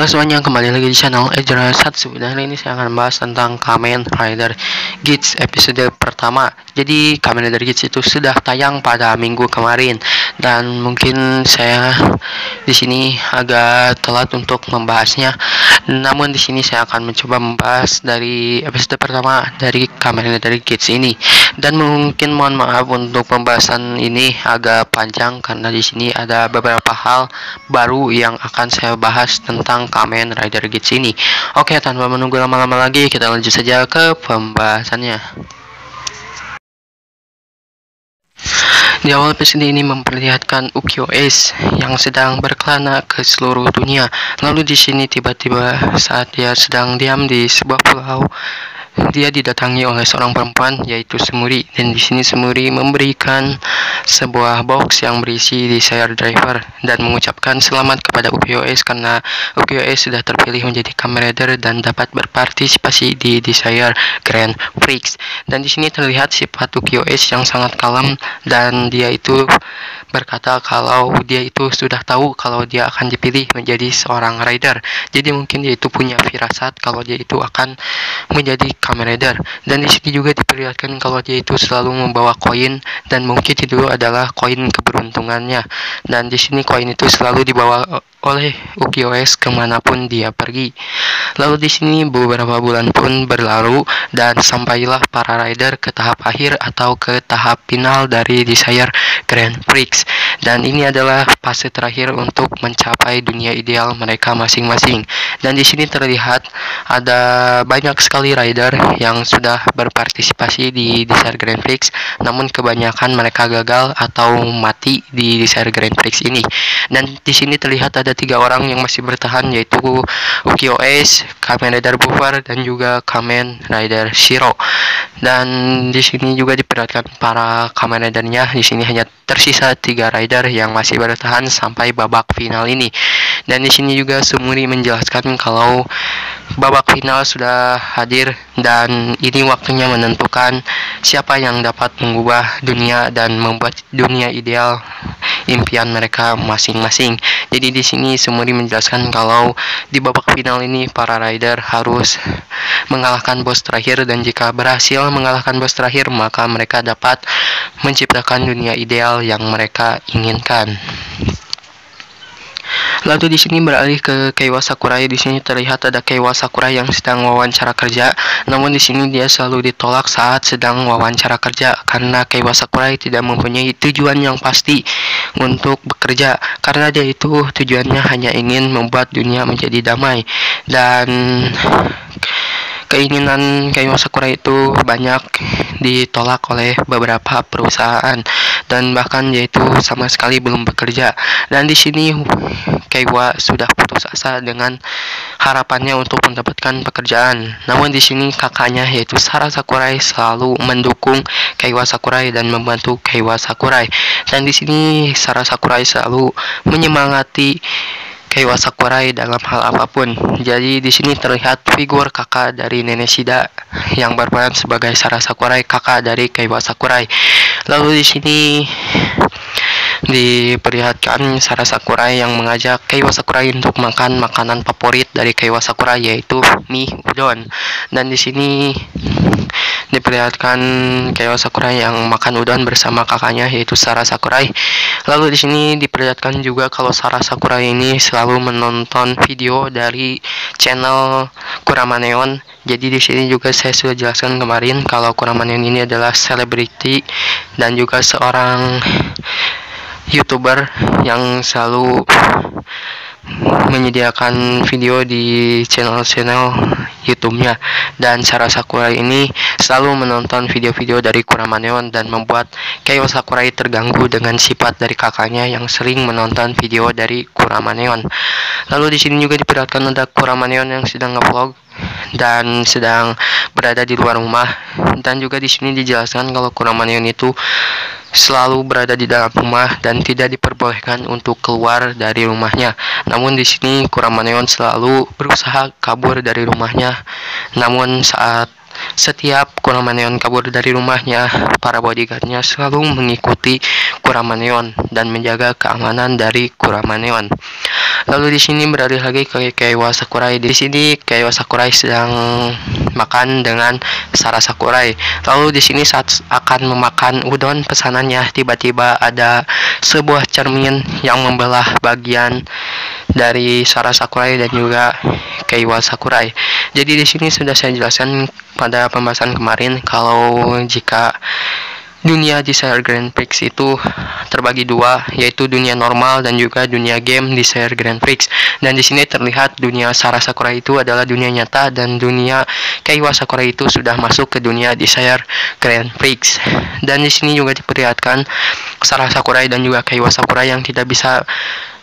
Halo semuanya, kembali lagi di channel Ejra Satsu. Dan hari ini saya akan membahas tentang Kamen Rider Geats episode pertama. Jadi Kamen Rider Geats itu sudah tayang pada minggu kemarin, dan mungkin saya di sini agak telat untuk membahasnya. Namun di sini saya akan mencoba membahas dari episode pertama dari Kamen Rider Geats ini. Dan mungkin mohon maaf untuk pembahasan ini agak panjang karena di sini ada beberapa hal baru yang akan saya bahas tentang Kamen Rider Geats ini. Oke, tanpa menunggu lama-lama lagi, kita lanjut saja ke pembahasannya. Di awal episode ini memperlihatkan Ukyo Ace yang sedang berkelana ke seluruh dunia. Lalu di sini tiba-tiba saat dia sedang diam di sebuah pulau, dia didatangi oleh seorang perempuan yaitu Sumuri, dan di sini Sumuri memberikan sebuah box yang berisi Desire Driver dan mengucapkan selamat kepada Ukyo Ace karena Ukyo Ace sudah terpilih menjadi Kamen Rider dan dapat berpartisipasi di Desire Grand Prix. Dan di sini terlihat sifat Ukyo Ace yang sangat kalem, dan dia itu berkata kalau dia itu sudah tahu kalau dia akan dipilih menjadi seorang rider. Jadi mungkin dia itu punya firasat kalau dia itu akan menjadi Kamen Rider. Dan di sini juga diperlihatkan kalau dia itu selalu membawa koin, dan mungkin itu adalah koin keberuntungannya. Dan di sini koin itu selalu dibawa oleh Ukyo Ace kemanapun dia pergi. Lalu di sini beberapa bulan pun berlalu, dan sampailah para rider ke tahap akhir atau ke tahap final dari Desire Grand Prix. Dan ini adalah fase terakhir untuk mencapai dunia ideal mereka masing-masing. Dan di sini terlihat ada banyak sekali rider yang sudah berpartisipasi di Desire Grand Prix, namun kebanyakan mereka gagal atau mati di Desire Grand Prix ini. Dan di sini terlihat ada 3 orang yang masih bertahan, yaitu Ukyo Ace, Kamen Rider Buffer, dan juga Kamen Rider Shiro. Dan di sini juga diperlihatkan para Kamen Ridernya. Di sini hanya tersisa 3 rider yang masih bertahan sampai babak final ini. Dan di sini juga Sumuri menjelaskan kalau babak final sudah hadir, dan ini waktunya menentukan siapa yang dapat mengubah dunia dan membuat dunia ideal impian mereka masing-masing. Jadi di sini Sumuri menjelaskan kalau di babak final ini para rider harus mengalahkan bos terakhir, dan jika berhasil mengalahkan bos terakhir maka mereka dapat menciptakan dunia ideal yang mereka inginkan. Lalu di sini beralih ke Keiwa Sakurai. Di sini terlihat ada Keiwa Sakurai yang sedang wawancara kerja. Namun di sini dia selalu ditolak saat sedang wawancara kerja karena Keiwa Sakurai tidak mempunyai tujuan yang pasti untuk bekerja, karena dia itu tujuannya hanya ingin membuat dunia menjadi damai. Dan keinginan Keiwa Sakurai itu banyak ditolak oleh beberapa perusahaan, dan bahkan dia itu sama sekali belum bekerja. Dan di sini Keiwa sudah putus asa dengan harapannya untuk mendapatkan pekerjaan. Namun di sini kakaknya yaitu Sara Sakurai selalu mendukung Keiwa Sakurai dan membantu Keiwa Sakurai. Dan di sini Sara Sakurai selalu menyemangati Keiwa Sakurai dalam hal apapun. Jadi di sini terlihat figur kakak dari Nenek Shida yang berperan sebagai Sara Sakurai, kakak dari Keiwa Sakurai. Lalu di sini diperlihatkan Sara Sakurai yang mengajak Keiwa Sakurai untuk makan makanan favorit dari Keiwa Sakurai, yaitu mie udon. Dan di sini diperlihatkan Keiwa Sakurai yang makan udon bersama kakaknya yaitu Sara Sakurai. Lalu di sini diperlihatkan juga kalau Sara Sakurai ini selalu menonton video dari channel Kurama Neon. Jadi di sini juga saya sudah jelaskan kemarin kalau Kurama Neon ini adalah selebriti dan juga seorang YouTuber yang selalu menyediakan video di channel-channel YouTube-nya. Dan Sara Sakurai ini selalu menonton video-video dari Kurama Neon dan membuat Keiwa Sakurai terganggu dengan sifat dari kakaknya yang sering menonton video dari Kurama Neon. Lalu di sini juga diperlihatkan ada Kurama Neon yang sedang nge-vlog dan sedang berada di luar rumah. Dan juga di sini dijelaskan kalau Kurama Neon itu selalu berada di dalam rumah dan tidak diperbolehkan untuk keluar dari rumahnya. Namun di sini Kurama Neon selalu berusaha kabur dari rumahnya. Namun saat setiap Kurama Neon kabur dari rumahnya, para bodyguardnya selalu mengikuti Kuramaneon dan menjaga keamanan dari Kuramaneon. Lalu di sini beralih lagi ke Keiwa Sakurai. Di sini Keiwa Sakurai sedang makan dengan Sara Sakurai. Lalu di sini saat akan memakan udon pesanannya, tiba-tiba ada sebuah cermin yang membelah bagian dari Sara Sakurai dan juga Keiwa Sakurai. Jadi di sini sudah saya jelaskan pada pembahasan kemarin kalau jika dunia Desire Grand Prix itu terbagi dua, yaitu dunia normal dan juga dunia game Desire Grand Prix. Dan di sini terlihat dunia Sara Sakurai itu adalah dunia nyata dan dunia Keiwa Sakurai itu sudah masuk ke dunia Desire Grand Prix. Dan di sini juga diperlihatkan Sara Sakurai dan juga Keiwa Sakurai yang tidak bisa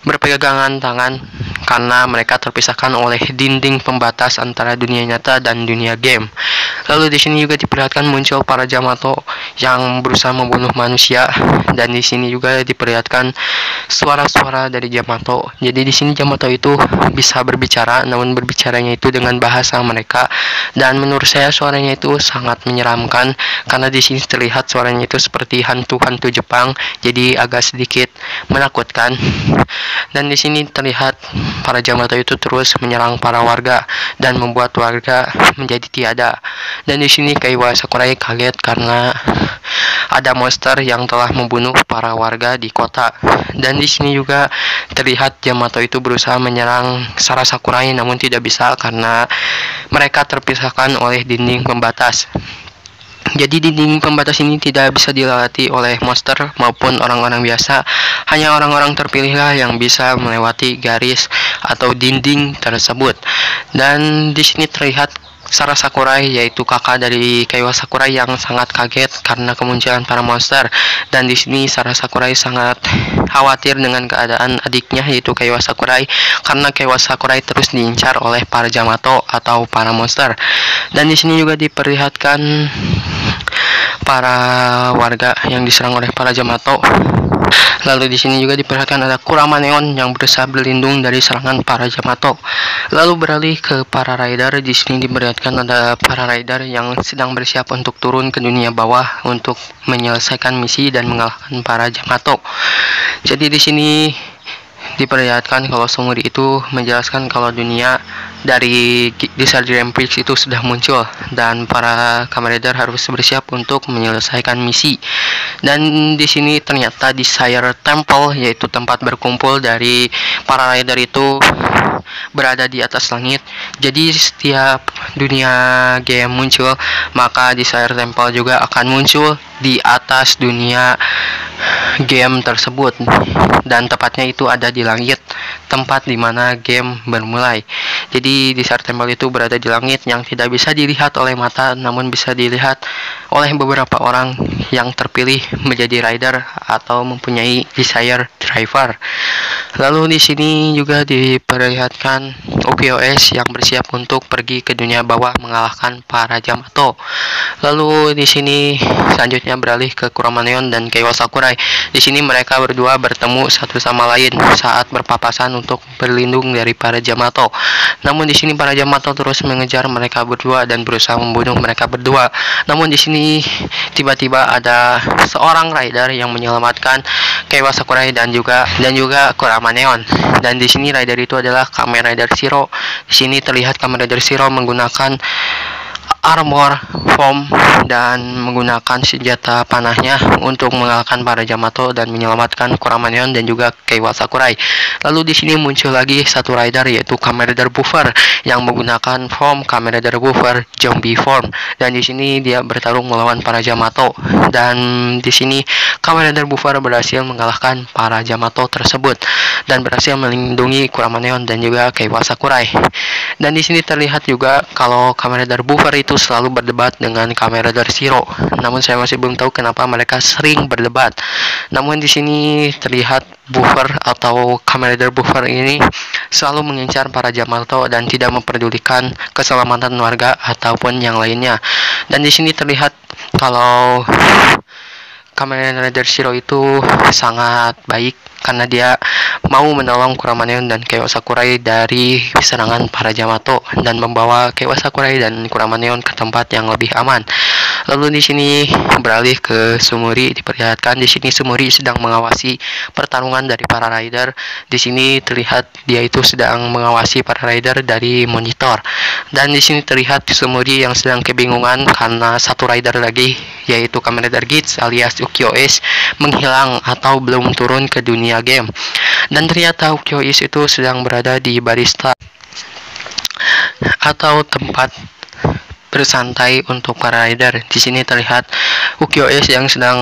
berpegangan tangan karena mereka terpisahkan oleh dinding pembatas antara dunia nyata dan dunia game. Lalu di sini juga diperlihatkan muncul para Yamato yang berusaha membunuh manusia, dan di sini juga diperlihatkan suara-suara dari Yamato. Jadi di sini Yamato itu bisa berbicara, namun berbicaranya itu dengan bahasa mereka, dan menurut saya suaranya itu sangat menyeramkan karena di sini terlihat suaranya itu seperti hantu-hantu Jepang, jadi agak sedikit menakutkan. Dan di sini terlihat para Yamato itu terus menyerang para warga dan membuat warga menjadi tiada. Dan di sini Keiwa Sakurai kaget karena ada monster yang telah membunuh para warga di kota. Dan di sini juga terlihat Yamato itu berusaha menyerang Sara Sakurai namun tidak bisa karena mereka terpisahkan oleh dinding pembatas. Jadi dinding pembatas ini tidak bisa dilewati oleh monster maupun orang-orang biasa. Hanya orang-orang terpilihlah yang bisa melewati garis atau dinding tersebut. Dan di sini terlihat Sara Sakurai, yaitu kakak dari Keiwa Sakurai, yang sangat kaget karena kemunculan para monster. Dan di sini Sara Sakurai sangat khawatir dengan keadaan adiknya, yaitu Keiwa Sakurai, karena Keiwa Sakurai terus diincar oleh para Yamato atau para monster. Dan di sini juga diperlihatkan para warga yang diserang oleh para Yamato. Lalu di sini juga diperlihatkan ada Kuramaneon yang berusaha berlindung dari serangan para Yamato. Lalu beralih ke para rider. Di sini diperlihatkan ada para rider yang sedang bersiap untuk turun ke dunia bawah untuk menyelesaikan misi dan mengalahkan para Yamato. Jadi di sini diperlihatkan kalau Sumuri itu menjelaskan kalau dunia dari Desire Grand Prix itu sudah muncul dan para Kamen Rider harus bersiap untuk menyelesaikan misi. Dan di sini ternyata Desire Temple, yaitu tempat berkumpul dari para rider itu, berada di atas langit. Jadi setiap dunia game muncul, maka Desire Temple juga akan muncul di atas dunia game tersebut, dan tepatnya itu ada di langit, tempat dimana game bermulai. Jadi Desire Temple itu berada di langit yang tidak bisa dilihat oleh mata, namun bisa dilihat oleh beberapa orang yang terpilih menjadi rider atau mempunyai Desire Driver. Lalu di sini juga diperlihatkan UKOS yang bersiap untuk pergi ke dunia bawah mengalahkan para Yamato. Lalu di sini selanjutnya beralih ke Kuramaneon dan Keiwa Sakurai. Di sini mereka berdua bertemu satu sama lain saat berpapasan untuk berlindung dari para Yamato. Namun di sini para Yamato terus mengejar mereka berdua dan berusaha membunuh mereka berdua. Namun di sini tiba-tiba ada seorang rider yang menyelamatkan Keiwa Sakurai dan juga Kuramaneon. Dan di sini rider itu adalah Kamen Rider Zero. Di sini terlihat Kamen Rider Zero menggunakan armor foam dan menggunakan senjata panahnya untuk mengalahkan para Yamato dan menyelamatkan Kuramaneon dan juga Keiwa Sakurai. Lalu di sini muncul lagi satu rider, yaitu Kamen Rider Buffer yang menggunakan form Kamen Rider Buffer Zombie Form, dan di sini dia bertarung melawan para Yamato. Dan di sini Kamen Rider Buffer berhasil mengalahkan para Yamato tersebut dan berhasil melindungi Kuramaneon dan juga Keiwa Sakurai. Dan di sini terlihat juga kalau Kamen Rider Buffer itu selalu berdebat dengan Kamen Rider Zero. Namun saya masih belum tahu kenapa mereka sering berdebat. Namun di sini terlihat Buffer atau Kamen Rider Buffer ini selalu mengincar para Yamato dan tidak memperdulikan keselamatan warga ataupun yang lainnya. Dan di sini terlihat kalau Kamen Rider Zero itu sangat baik karena dia mau menolong Kuramaneon dan Keiwa Sakurai dari serangan para Yamato dan membawa Keiwa Sakurai dan Kuramaneon ke tempat yang lebih aman. Lalu di sini beralih ke Sumuri, diperlihatkan di sini Sumuri sedang mengawasi pertarungan dari para rider. Di sini terlihat dia itu sedang mengawasi para rider dari monitor. Dan di sini terlihat Sumuri yang sedang kebingungan karena satu rider lagi, yaitu Kamen Rider Geats alias Ukyo Ace menghilang atau belum turun ke dunia game. Dan ternyata Ukyo Ace itu sedang berada di barista atau tempat bersantai untuk para rider. Di sini terlihat Ukyo Ace yang sedang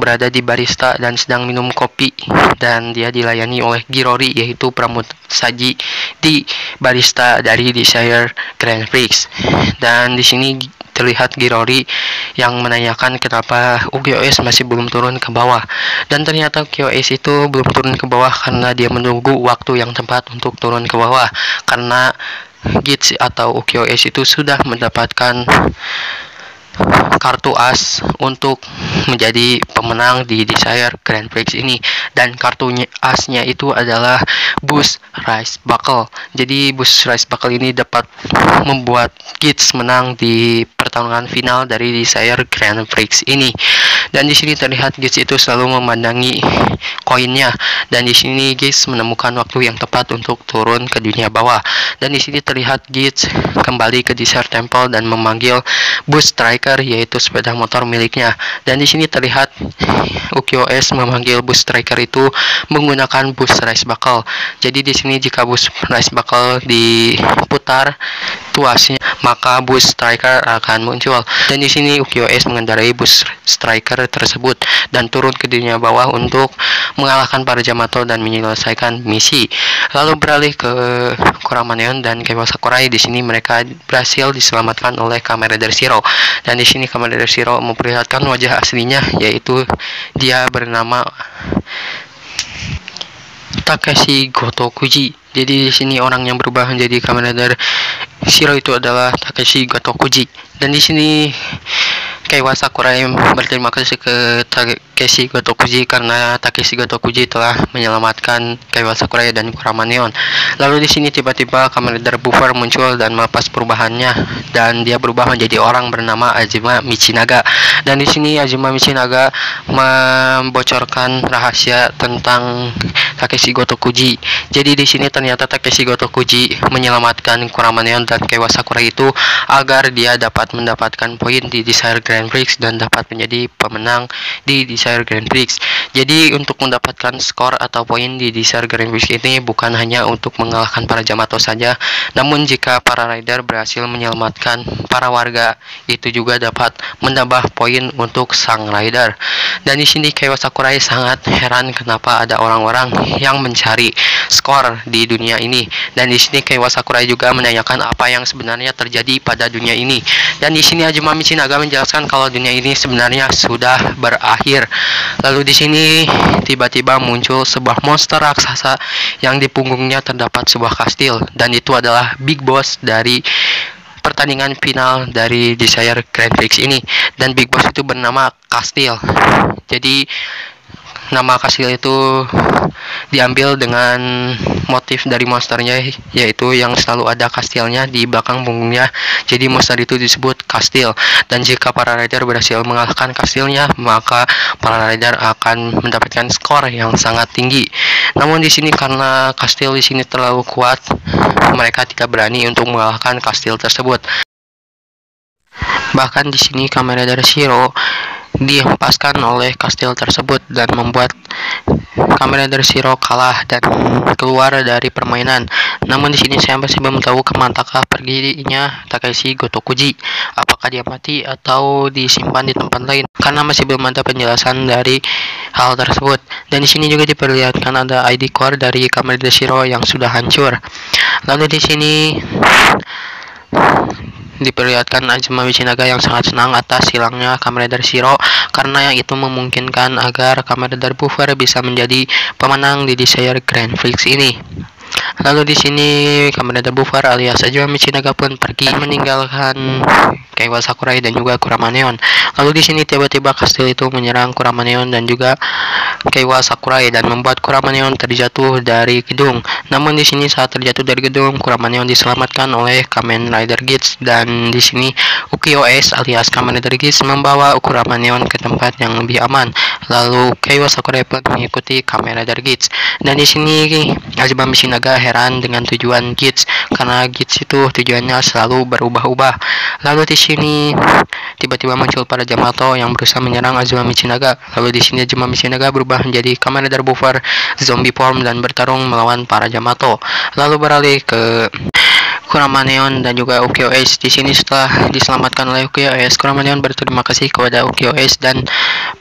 berada di barista dan sedang minum kopi, dan dia dilayani oleh Girori, yaitu pramusaji di barista dari Desire Grand Prix. Dan di sini terlihat Girori yang menanyakan kenapa Ukyo Ace masih belum turun ke bawah. Dan ternyata Ukyo Ace itu belum turun ke bawah karena dia menunggu waktu yang tepat untuk turun ke bawah, karena Geats atau Ukyo Ace itu sudah mendapatkan kartu as untuk menjadi pemenang di Desire Grand Prix ini, dan kartunya asnya itu adalah Boost Rice Buckle. Jadi Boost Rice Buckle ini dapat membuat Geats menang di pertarungan final dari Desire Grand Prix ini. Dan di sini terlihat Geats itu selalu memandangi koinnya, dan di sini Geats menemukan waktu yang tepat untuk turun ke dunia bawah. Dan di sini terlihat Geats kembali ke Desire Temple dan memanggil Boost Striker, yaitu sepeda motor miliknya. Dan di sini terlihat Ukyo Ace memanggil Boost Striker itu menggunakan Boost Rice Buckle. Jadi di sini jika Boost Rice Buckle diputar tuasnya, maka Boost Striker akan muncul. Dan di sini Ukyo Ace mengendarai Boost Striker tersebut dan turun ke dunia bawah untuk mengalahkan para Yamato dan menyelesaikan misi. Lalu beralih ke Kuramaneon dan Kaiwa Sakurai. Di sini mereka berhasil diselamatkan oleh Kamen Rider Zero. Dan di sini Kamen Rider Zero memperlihatkan wajah aslinya, yaitu dia bernama Takeshi Gotokuji. Jadi di sini orang yang berubah menjadi Kamen Rider Zero itu adalah Takeshi Gotokuji. Dan di sini Kaiwa Sakurai berterima kasih ke Takeshi Gotokuji karena Takeshi Gotokuji telah menyelamatkan Kaiwa Sakurai dan Kuramaneon. Lalu di sini tiba-tiba Kamen Rider Buffer muncul dan melepas perubahannya, dan dia berubah menjadi orang bernama Azuma Michinaga. Dan di sini Azuma Michinaga membocorkan rahasia tentang Takeshi Gotokuji. Jadi di sini ternyata Takeshi Gotokuji menyelamatkan Kuramaneon dan Kaiwa Sakurai itu agar dia dapat mendapatkan poin di Desire Grand Prix dan dapat menjadi pemenang di Desire Grand Prix. Jadi untuk mendapatkan skor atau poin di Desire Grand Prix ini bukan hanya untuk mengalahkan para Yamato saja, namun jika para rider berhasil menyelamatkan para warga, itu juga dapat menambah poin untuk sang rider. Dan di sini Kaiwa Sakurai sangat heran kenapa ada orang-orang yang mencari skor di dunia ini. Dan di sini Kaiwa Sakurai juga menanyakan apa yang sebenarnya terjadi pada dunia ini. Dan di sini Azuma Michinaga menjelaskan kalau dunia ini sebenarnya sudah berakhir. Lalu di sini tiba-tiba muncul sebuah monster raksasa yang di punggungnya terdapat sebuah kastil, dan itu adalah Big Boss dari pertandingan final dari Desire Grand Prix ini. Dan Big Boss itu bernama Kastil. Jadi nama kastil itu diambil dengan motif dari monsternya, yaitu yang selalu ada kastilnya di belakang punggungnya. Jadi monster itu disebut kastil. Dan jika para rider berhasil mengalahkan kastilnya, maka para rider akan mendapatkan skor yang sangat tinggi. Namun di sini karena kastil di sini terlalu kuat, mereka tidak berani untuk mengalahkan kastil tersebut. Bahkan di sini Kamen Rider Zero dihempaskan oleh kastil tersebut dan membuat Kamen Rider Zero kalah dan keluar dari permainan. Namun di sini saya masih belum tahu kemanakah perginya Takeshi Gotokuji. Apakah dia mati atau disimpan di tempat lain? Karena masih belum ada penjelasan dari hal tersebut. Dan di sini juga diperlihatkan ada ID core dari Kamen Rider Zero yang sudah hancur. Lalu di sini diperlihatkan Azuma Michinaga yang sangat senang atas hilangnya Kamen Rider Zero, karena yang itu memungkinkan agar Kamen Rider Buffer bisa menjadi pemenang di Desire Grand Prix ini. Lalu di sini Kamen Rider Buffer alias Azuma Michinaga pun pergi meninggalkan Kaiwa Sakurai dan juga Kurama Neon. Lalu di sini tiba-tiba kastil itu menyerang Kurama Neon dan juga Kaiwa Sakurai dan membuat Kurama Neon terjatuh dari gedung. Namun di sini saat terjatuh dari gedung, Kurama Neon diselamatkan oleh Kamen Rider Geats dan di sini Ukyo S alias Kamen Rider Geats membawa Kurama Neon ke tempat yang lebih aman. Lalu Kaiwa Sakurai pun mengikuti Kamen Rider Geats. Dan di sini Azuma Michinaga heran dengan tujuan Geats karena Geats itu tujuannya selalu berubah-ubah. Lalu di sini tiba-tiba muncul para Yamato yang berusaha menyerang Azuma Michinaga. Lalu di sini Azuma Michinaga berubah menjadi Kamen Rider Buffer zombie form dan bertarung melawan para Yamato. Lalu beralih ke Kurama Neon dan juga Ukyo S. Di sini setelah diselamatkan oleh Ukyo S, Kurama Neon berterima kasih kepada Ukyo S dan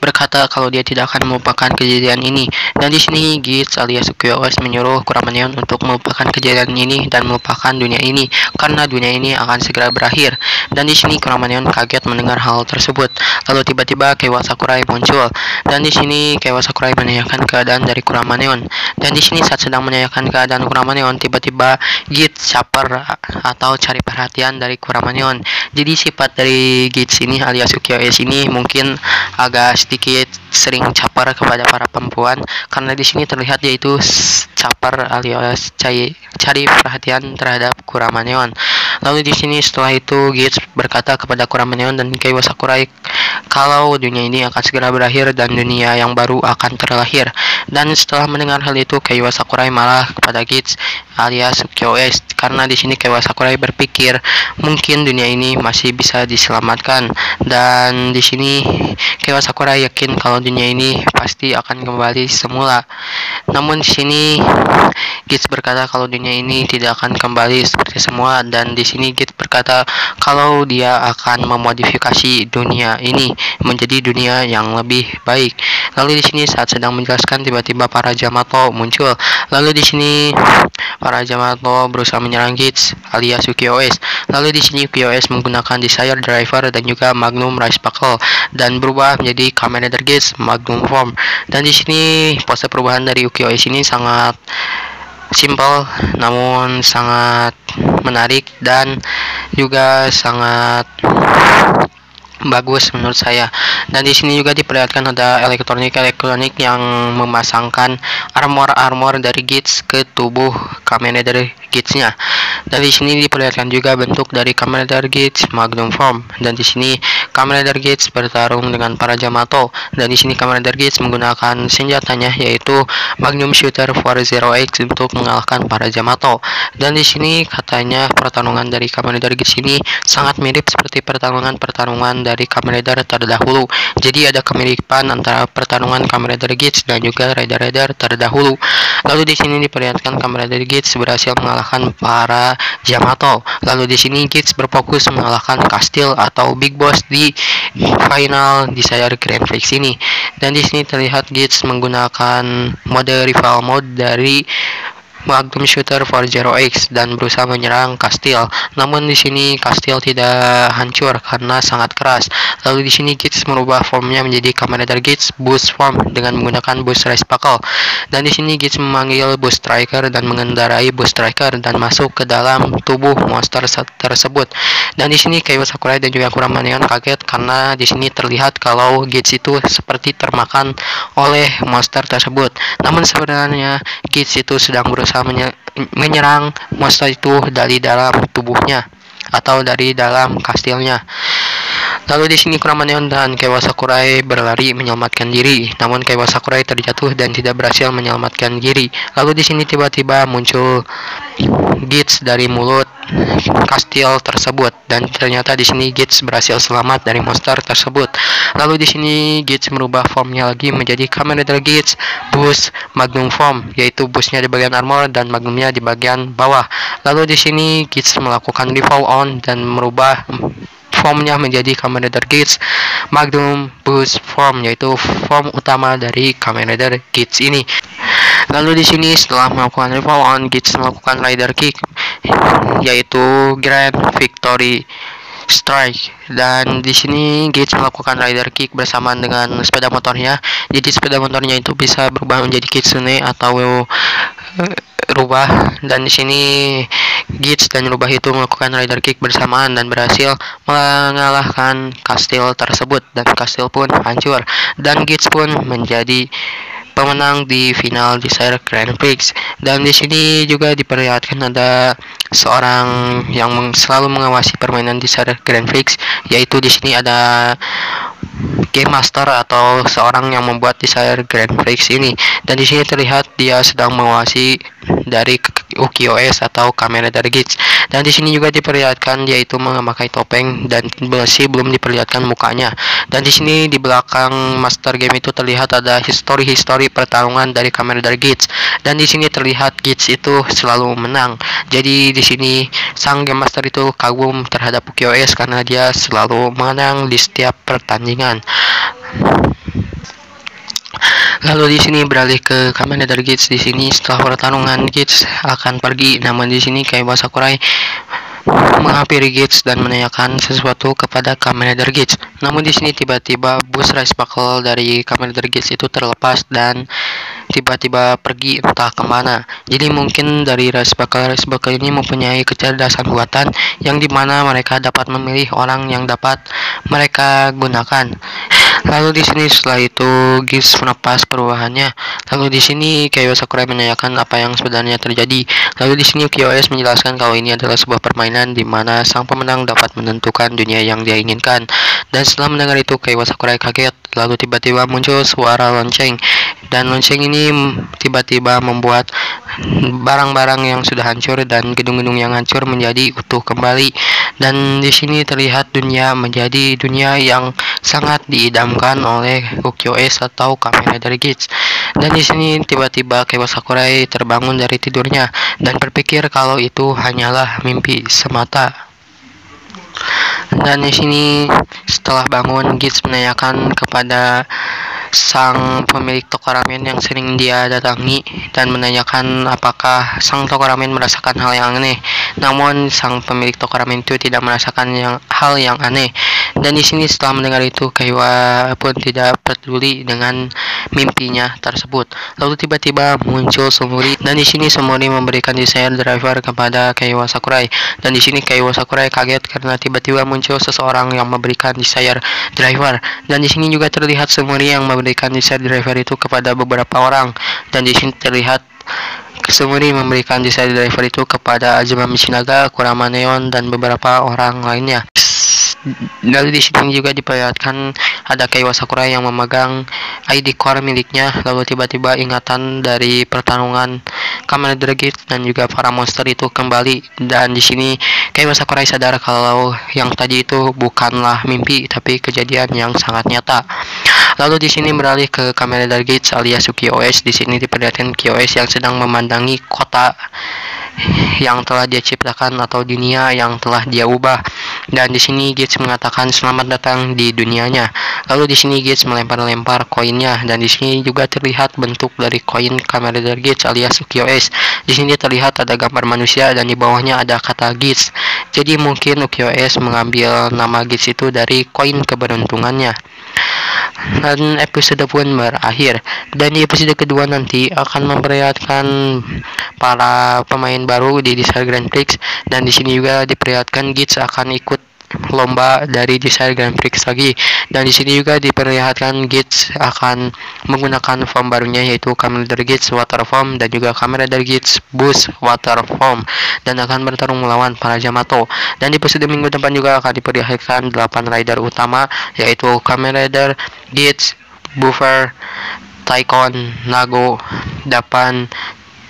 berkata kalau dia tidak akan melupakan kejadian ini. Dan di sini Geats alias Ukyo S menyuruh Kurama Neon untuk melupakan kejadian ini dan melupakan dunia ini karena dunia ini akan segera berakhir. Dan di sini Kurama Neon kaget mendengar hal tersebut. Lalu tiba-tiba Kaiwa Sakurai muncul. Dan di sini Kaiwa Sakurai menanyakan keadaan dari Kurama Neon. Dan di sini saat sedang menanyakan keadaan Kurama Neon, tiba-tiba Geats caper atau cari perhatian dari Kurama Neon. Jadi sifat dari Geats ini alias Ukyo S ini mungkin agak sedikit sering caper kepada para perempuan karena di sini terlihat yaitu caper alias cari perhatian terhadap Kurama Neon. Lalu di sini setelah itu Geats berkata kepada Kurama Neon dan Kaiwa Sakurai kalau dunia ini akan segera berakhir dan dunia yang baru akan terlahir. Dan setelah mendengar hal itu, Kaiwa Sakurai marah kepada Geats alias Ukyo S karena di sini Kaiwa Sakurai berpikir mungkin dunia ini masih bisa diselamatkan. Dan di sini Kaiwa Sakurai yakin kalau dunia ini pasti akan kembali semula. Namun di sini Geats berkata kalau dunia ini tidak akan kembali seperti semula dan di sini Geats berkata kalau dia akan memodifikasi dunia ini menjadi dunia yang lebih baik. Lalu di sini saat sedang menjelaskan tiba-tiba para Yamato muncul. Lalu di sini para Yamato berusaha menyerang Geats alias Ukyo S. Lalu di sini Ukyo S menggunakan Desire Driver dan juga Magnum Rise Buckle dan berubah menjadi Kamen Rider Geats Magnum Form. Dan di sini pose perubahan dari Ukyo S ini sangat simple namun sangat menarik dan juga sangat bagus menurut saya. Dan di sini juga diperlihatkan ada elektronik yang memasangkan armor dari Geats ke tubuh Kamen Rider Geats-nya. Dan di sini diperlihatkan juga bentuk dari Kamen Rider Geats Magnum Form. Dan di sini Kamen Rider Geats bertarung dengan para Yamato. Dan di sini Kamen Rider Geats menggunakan senjatanya yaitu Magnum Shooter 40X untuk mengalahkan para Yamato. Dan di sini katanya pertarungan dari Kamen Rider Geats ini sangat mirip seperti pertarungan dari Kamen Rider terdahulu. Jadi ada kemiripan antara pertarungan Kamen Rider Geats dan juga Rider terdahulu. Lalu di sini diperlihatkan Kamen Rider Geats berhasil mengalahkan para Yamato. Lalu di sini Geats berfokus mengalahkan Kastil atau Big Boss di final Desire Grand Prix ini. Dan di sini terlihat Geats menggunakan mode rival mode dari Magnum Shooter 40X dan berusaha menyerang Kastil. Namun di sini Kastil tidak hancur karena sangat keras. Lalu di sini Geats merubah formnya menjadi Kamen Rider Geats Boost Form dengan menggunakan Boost Rise Buckle. Dan di sini Geats memanggil Boost Striker dan mengendarai Boost Striker dan masuk ke dalam tubuh monster tersebut. Dan di sini Kaiwa Sakurai dan juga Kurama Neon kaget karena di sini terlihat kalau Geats itu seperti termakan oleh monster tersebut. Namun sebenarnya Geats itu sedang berusaha menyerang monster itu dari dalam tubuhnya atau dari dalam kastilnya. Lalu di sini Kurama Neon dan Kaiwa Sakurai berlari menyelamatkan diri, namun Kaiwa Sakurai terjatuh dan tidak berhasil menyelamatkan diri. Lalu di sini tiba-tiba muncul Geats dari mulut kastil tersebut dan ternyata di sini Geats berhasil selamat dari monster tersebut. Lalu di sini Geats merubah formnya lagi menjadi Kamen Rider Geats Boost Magnum Form, yaitu boostnya di bagian armor dan magnumnya di bagian bawah. Lalu di sini Geats melakukan revolve on dan merubah formnya menjadi Kamen Rider Geats Magnum Boost Form, yaitu form utama dari Kamen Rider Geats ini. Lalu di sini setelah melakukan revolve on, Geats melakukan Rider Kick yaitu Grand Victory strike. Dan di sini Gates melakukan rider kick bersamaan dengan sepeda motornya. Jadi sepeda motornya itu bisa berubah menjadi kitsune atau rubah, dan di sini Gates dan rubah itu melakukan rider kick bersamaan dan berhasil mengalahkan kastil tersebut, dan kastil pun hancur dan Gates pun menjadi pemenang di final Desire Grand Prix. Dan di sini juga diperlihatkan ada seorang yang selalu mengawasi permainan Desire Grand Prix, yaitu di sini ada Game Master atau seorang yang membuat Desire Grand Prix ini. Dan di sini terlihat dia sedang mengawasi dari UQOS atau kamera dari Gates. Dan di sini juga diperlihatkan dia itu memakai topeng dan masih belum diperlihatkan mukanya. Dan di sini di belakang Master Game itu terlihat ada histori pertarungan dari kamera dari Gates. Dan di sini terlihat Gates itu selalu menang. Jadi di sini sang Game Master itu kagum terhadap UQOS karena dia selalu menang di setiap pertandingan. Lalu di sini beralih ke Kamen Rider Gates. Di sini setelah pertarungan Gates akan pergi, namun di sini Kaiba Sakurai menghampiri Gates dan menanyakan sesuatu kepada Kamen Rider Gates. Namun di sini tiba-tiba bus Rice Buckle dari Kamen Rider Gates itu terlepas dan tiba-tiba pergi entah kemana. Jadi mungkin dari Rice Buckle ini mempunyai kecerdasan buatan yang dimana mereka dapat memilih orang yang dapat mereka gunakan. Lalu di sini setelah itu Gates melepas perubahannya. Lalu di sini Kaiba Sakurai menanyakan apa yang sebenarnya terjadi. Lalu di sini QOS menjelaskan kalau ini adalah sebuah permainan di mana sang pemenang dapat menentukan dunia yang dia inginkan. Dan setelah mendengar itu Kaiba Sakurai kaget. Lalu tiba-tiba muncul suara lonceng. Dan lonceng ini tiba-tiba membuat barang-barang yang sudah hancur dan gedung-gedung yang hancur menjadi utuh kembali. Dan di sini terlihat dunia menjadi dunia yang sangat diidamkan oleh UQOS atau Kamen Rider Gates. Dan di sini tiba-tiba Kaiba Sakurai terbangun dari tidurnya dan berpikir kalau itu hanyalah mimpi semata. Dan di sini setelah bangun, Gates menanyakan kepada sang pemilik toko ramen yang sering dia datangi dan menanyakan apakah sang toko ramen merasakan hal yang aneh. Namun sang pemilik toko ramen itu tidak merasakan hal yang aneh. Dan di sini setelah mendengar itu Kaiba pun tidak peduli dengan mimpinya tersebut. Lalu tiba-tiba muncul Sumuri, dan di sini Sumuri memberikan Desire Driver kepada Kaiba Sakurai. Dan di sini Kaiba Sakurai kaget karena tiba-tiba muncul seseorang yang memberikan Desire Driver. Dan di sini juga terlihat Sumuri yang memberikan Desire Driver itu kepada beberapa orang. Dan di sini terlihat Sumuri memberikan Desire Driver itu kepada Azuma Michinaga, Kurama Neon, dan beberapa orang lainnya. Lalu di sini juga diperlihatkan ada Kaiba Sakurai yang memegang ID core miliknya. Lalu tiba-tiba ingatan dari pertarungan Kamen Rider Gates dan juga para monster itu kembali. Dan di sini Kaiba Sakurai sadar kalau yang tadi itu bukanlah mimpi tapi kejadian yang sangat nyata. Lalu di sini beralih ke Kamen Rider Gates alias UQOS. Di sini diperlihatkan QOS yang sedang memandangi kota yang telah dia ciptakan atau dunia yang telah dia ubah. Dan di sini Gates mengatakan selamat datang di dunianya. Lalu di sini Gates melempar-lempar koinnya, dan di sini juga terlihat bentuk dari koin Kamen Rider Gates alias UQOS. Di sini terlihat ada gambar manusia dan di bawahnya ada kata Gates. Jadi mungkin UQOS mengambil nama Gates itu dari koin keberuntungannya. Dan episode pun berakhir. Dan di episode kedua nanti akan memperlihatkan para pemain baru di Desire Grand Prix, dan di sini juga diperlihatkan Gates akan ikut lomba dari Desire Grand Prix lagi. Dan di sini juga diperlihatkan Gates akan menggunakan form barunya yaitu Kamen Rider Gates Water Form dan juga Kamen Rider Gates Boost Water Form, dan akan bertarung melawan para Yamato. Dan di episode minggu depan juga akan diperlihatkan 8 rider utama yaitu Kamen Rider Gates, Buffer, Taikon, Nago, Dapan,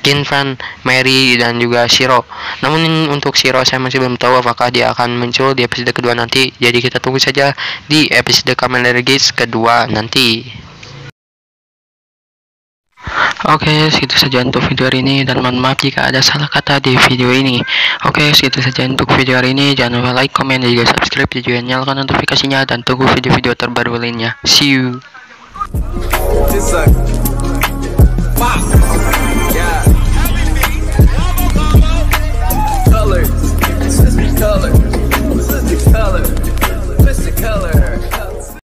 Kinfan, Mary, dan juga Shiro. Namun untuk Shiro saya masih belum tahu apakah dia akan muncul di episode kedua nanti. Jadi kita tunggu saja di episode Kamen Rider Gates kedua nanti. Oke, segitu saja untuk video hari ini, dan mohon maaf jika ada salah kata di video ini. Oke, segitu saja untuk video hari ini. Jangan lupa like, komen, dan juga subscribe, dan juga nyalakan notifikasinya, dan tunggu video-video terbaru lainnya. See you.